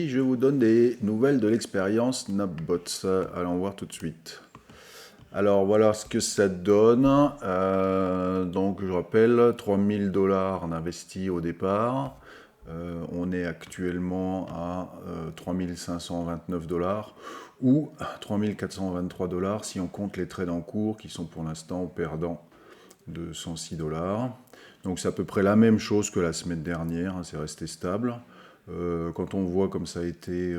Je vous donne des nouvelles de l'expérience NapBots. Allons voir tout de suite. Alors voilà ce que ça donne. Donc je rappelle, 3000 $ d'investis au départ. On est actuellement à 3529 $ ou 3423 $ si on compte les trades en cours qui sont pour l'instant perdants de 106 $. Donc c'est à peu près la même chose que la semaine dernière, hein, c'est resté stable. Quand on voit comme ça a été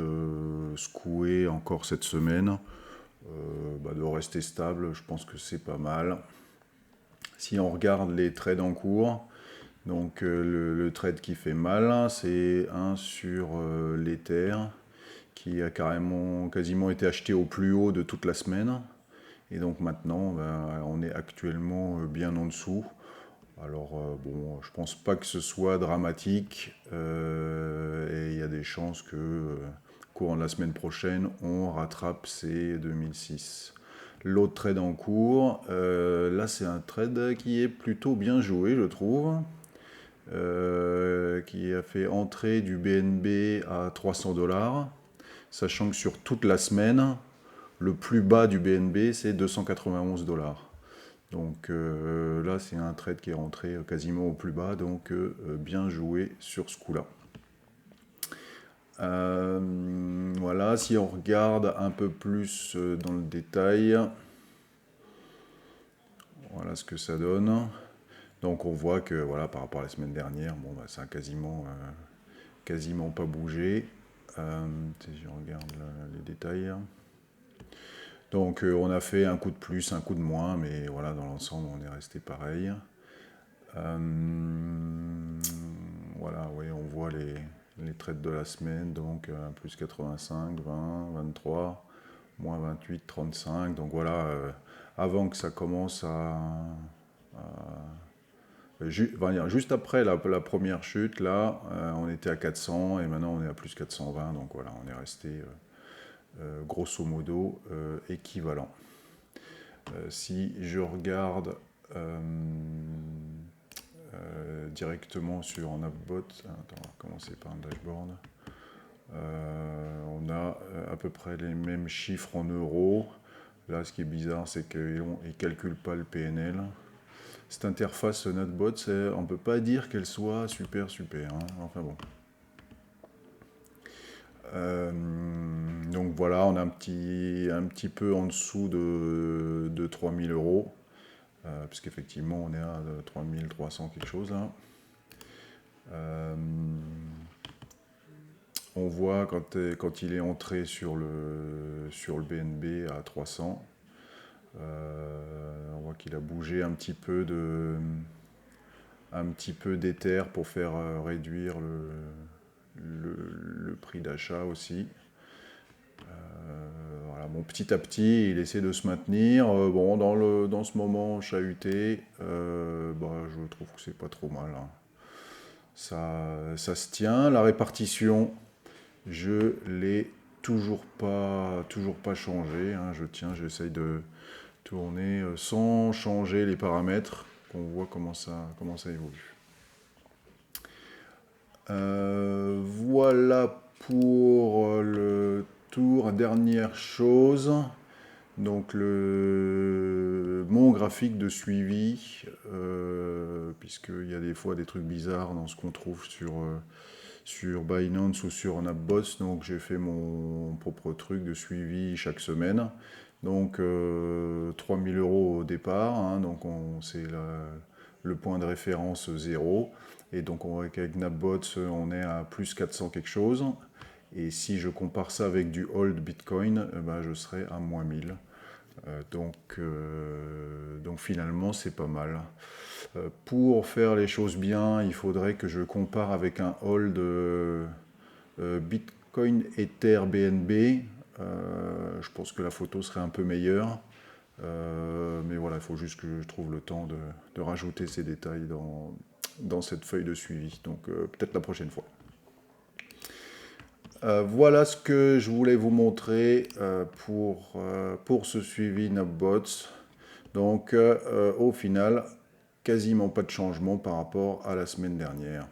secoué encore cette semaine, de rester stable, je pense que c'est pas mal. Si on regarde les trades en cours, donc le trade qui fait mal, c'est un sur l'Ether qui a quasiment été acheté au plus haut de toute la semaine. Et donc maintenant, on est actuellement bien en dessous. Alors bon, je pense pas que ce soit dramatique et il y a des chances que courant de la semaine prochaine, on rattrape ces 2006. L'autre trade en cours, là c'est un trade qui est plutôt bien joué, je trouve, qui a fait entrer du BNB à 300 $, sachant que sur toute la semaine, le plus bas du BNB c'est 291 $. Donc là, c'est un trade qui est rentré quasiment au plus bas, donc bien joué sur ce coup-là. Voilà, si on regarde un peu plus dans le détail, voilà ce que ça donne. Donc on voit que voilà, par rapport à la semaine dernière, bon, ça a quasiment pas bougé. Si je regarde les détails. Donc on a fait un coup de plus, un coup de moins, mais voilà, dans l'ensemble, on est resté pareil. Voilà, oui, on voit les trades de la semaine, donc plus 85, 20, 23, moins 28, 35. Donc voilà, avant que ça commence juste après la première chute, là, on était à 400 et maintenant on est à plus 420. Donc voilà, on est resté grosso modo équivalent. Si je regarde directement sur NapBot, attends, on va commencer par un dashboard. On a à peu près les mêmes chiffres en euros. Là, ce qui est bizarre, c'est qu'ils ne calculent pas le PNL. Cette interface NapBot, on ne peut pas dire qu'elle soit super, hein. Enfin bon. Donc voilà, on a un petit peu en dessous de 3000 €, puisqu'effectivement on est à 3300 quelque chose là. On voit quand il est entré sur le BNB à 300, on voit qu'il a bougé un petit peu d'Ether pour faire réduire le prix d'achat aussi. Voilà, bon, petit à petit, il essaie de se maintenir. Bon, dans ce moment chahuté, je trouve que c'est pas trop mal, hein. Ça se tient. La répartition, je l'ai toujours pas changé, hein. J'essaye de tourner sans changer les paramètres, qu'on voit comment ça évolue. Voilà pour le tour. Dernière chose, donc mon graphique de suivi, puisqu'il y a des fois des trucs bizarres dans ce qu'on trouve sur Binance ou sur NapBots, donc j'ai fait mon propre truc de suivi chaque semaine. Donc 3000 € au départ, hein, donc c'est le point de référence 0. Et donc on voit qu'avec NapBots, on est à plus 400 quelque chose. Et si je compare ça avec du Hold Bitcoin, je serai à moins 1000. Donc finalement, c'est pas mal. Pour faire les choses bien, il faudrait que je compare avec un Hold Bitcoin Ether BNB. Je pense que la photo serait un peu meilleure. Mais voilà, il faut juste que je trouve le temps de rajouter ces détails dans cette feuille de suivi. Donc peut-être la prochaine fois. Voilà ce que je voulais vous montrer pour ce suivi NapBots. Donc au final, quasiment pas de changement par rapport à la semaine dernière.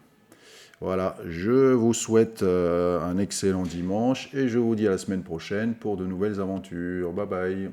Voilà, je vous souhaite un excellent dimanche et je vous dis à la semaine prochaine pour de nouvelles aventures. Bye bye.